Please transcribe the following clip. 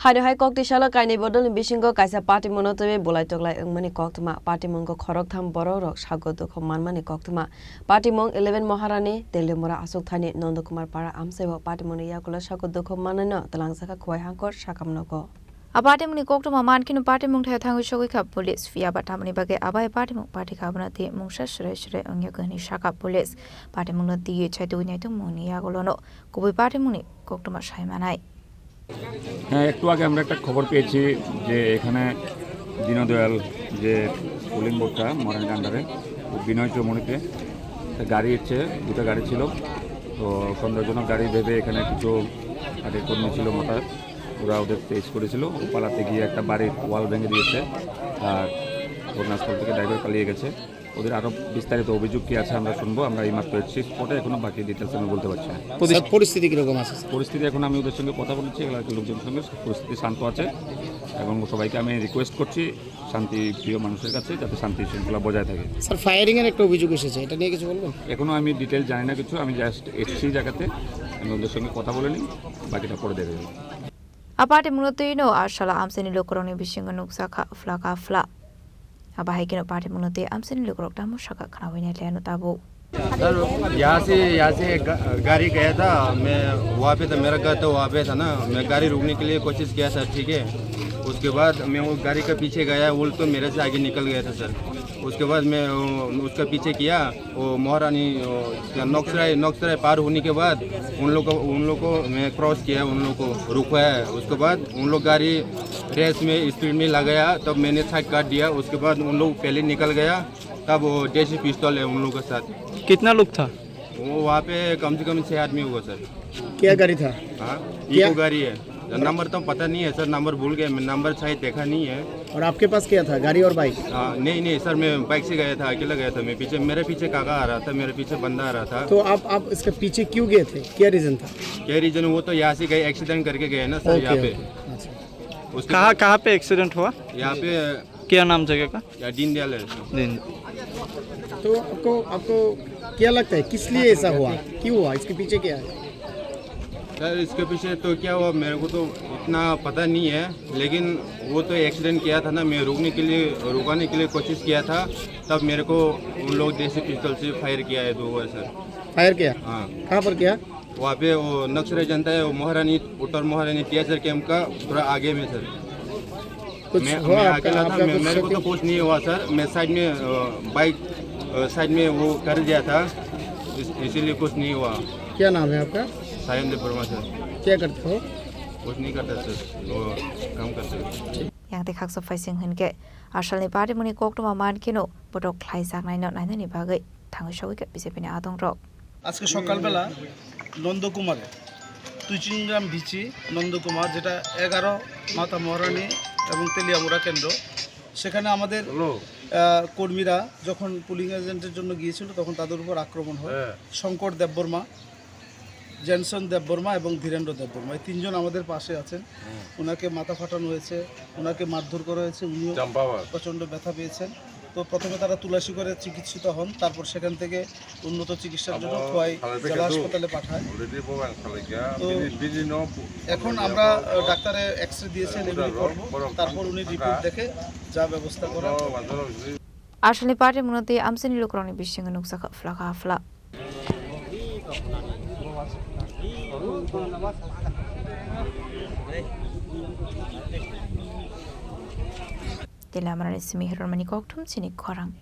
Haino hai kok tishala kaini bodol bisingo kaisa party monotobe bolai toklai mani koktuma party mongo khorok tham borok sagodo khoman mani koktuma party mong 11 Maharani Telemora Asok Thani Nandakumar Para Amsebo party moni yakula sagodo khomanano talangsaka khwai hangkor sakamnoko Aparte muni koktuma mankinu party mong thai thangu shogoi kha police fia batamani bage abai party mong party khabna te mungsa shure ongya gani shaka police party mong na ti chaitu nyai tu moni yakolono koboi party moni koktuma shaimanai হ্যাঁ একটু আগে আমরা একটা খবর পেয়েছি যে এখানে দীনদয়াল যে পোলিং বোর্ডটা মরান আন্ডারে বিনয় চৌমুনিতে গাড়ি হচ্ছে দুটো গাড়ি ছিল তো সন্দেহজনক গাড়ি ভেবে এখানে কিছু আগে কর্মী ছিল মোটা ওরা ওদের পেশ করেছিল ও পালাতে গিয়ে একটা বাড়ির ওয়াল ভেঙে দিয়েছে আর ঘটনাস্থল থেকে ড্রাইভার পালিয়ে গেছে ওদের আরো বিস্তারিত অভিযোগ কি আছে আমরা শুনবো আমরা এই মাত্র এসেছি স্পটে এখনো বাকি ডিটেলস আমি বলতে পারছি না পরিস্থিতি কিরকম আছে পরিস্থিতি এখন আমি ওদের সঙ্গে কথা বলেছি এলাকার লোকজনের সঙ্গে পরিস্থিতি শান্ত আছে এবং সবাইকে আমি রিকোয়েস্ট করছি শান্তি প্রিয় মানুষের কাছে যাতে শান্তি শৃঙ্খলা বজায় থাকে স্যার ফায়ারিং এর একটা অভিযোগ এসেছে এটা নিয়ে কিছু বলবেন এখনো আমি ডিটেল জানি না কিছু আমি জাস্ট এসেছি জায়গাতে আমি ওদের সঙ্গে কথা বলে নিই বাকিটা পরে দেখে দেবো Aparte munotino ashala amseni lokoroni bisinga nuksa kha fla abahai kino party munote amseni lokorok tamu shaka khana hoine leno tabu sir यहाँ से गाड़ी गया था मैं वहाँ पे था मेरा घर तो वहाँ पे था ना मैं गाड़ी रोकने के लिए कोशिश किया सर ठीक है उसके बाद मैं वो गाड़ी के पीछे गया वो तो मेरे से आगे निकल गया था सर उसके बाद मैं उसका पीछे किया वो महारानी नौकसराय पार होने के बाद उन लोग को मैं क्रॉस किया उन लोग को रुकवाया उसके बाद उन लोग गाड़ी रेस में स्पीड में लगाया तब मैंने साइड काट दिया उसके बाद उन लोग पहले निकल गया तब वो देसी पिस्तौल है उन लोगों के साथ कितना लोग था वो वहाँ पे कम से कम 6 आदमी होगा सर क्या गाड़ी था हाँ इको गाड़ी है नंबर तो पता नहीं है सर नंबर भूल गया मैं नंबर शायद देखा नहीं है और आपके पास क्या था गाड़ी और बाइक नहीं सर मैं बाइक से गया था अकेला गया था मैं पीछे मेरे पीछे काका आ रहा था मेरे पीछे बंदा आ रहा था तो आप इसके पीछे क्यों गए थे क्या रीजन था क्या रीजन वो तो यहाँ से गए एक्सीडेंट करके गए ना सर यहाँ पे कहाँ पे एक्सीडेंट हुआ यहाँ पे क्या नाम जगह का दीनदयाल है तो आपको क्या लगता है किस लिए ऐसा हुआ क्यों हुआ इसके पीछे क्या है सर इसके पीछे तो क्या हुआ मेरे को तो इतना पता नहीं है लेकिन वो तो एक्सीडेंट किया था ना मैं रुकाने के लिए कोशिश किया था तब मेरे को उन लोग देसी पिस्तौल से फायर किया है 2 बार सर फायर किया हाँ कहाँ पर किया वहाँ पे वो नक्सराय जनता है वो महारानी उत्तर महारानी टीएसआर कैंप का थोड़ा आगे में सर मैं अकेला था मेरे को तो कुछ नहीं हुआ सर मैं साइड में बाइक साइड में वो कर दिया था इसीलिए कुछ नहीं हुआ क्या नाम है आपका सायन देव वर्मा सर क्या करते हो कुछ नहीं करता सर वो काम करते yang te khak so faising hunke ashalni party muni koktuma mankino bodok khlai saknai no nainani bagai thangu shogoi ke bisepini adong rok আজকে সকালবেলা নন্দকুমারে তুইচিংগ্রাম বিচি নন্দকুমার যেটা 11 মাতা মহারানী এবং তেলিয়ামুড়া কেন্দ্র সেখানে আমাদের কর্মীরা যখন পুলিং এজেন্টের জন্য গিয়েছিল তখন তাদের উপর আক্রমণ হয় শঙ্কর দেববর্মা জেনসন দেববর্মা এবং ধীরেন্দ্র দেববর্মা এই তিনজন আমাদের পাশে আছেন ওনাকে মাথা ফাটানো হয়েছে ওনাকে মারধর করা হয়েছে উনিও প্রচণ্ড ব্যথা পেয়েছেন তো প্রথমে তারা তুলাসী করে চিকিৎসিত হন তারপর সেখান থেকে উন্নত চিকিৎসার জন্য খোয়াই জেলা হাসপাতালে পাঠায় তো এখন আমরা ডাক্তারে এক্সরে দিয়েছেন এগুলি করবো তারপর উনি রিপোর্ট দেখে যা ব্যবস্থা করা ashalni party munote amseni lokoroni bisinga nuksa kha fla Telamara Simi Romani Koktum Sini Korang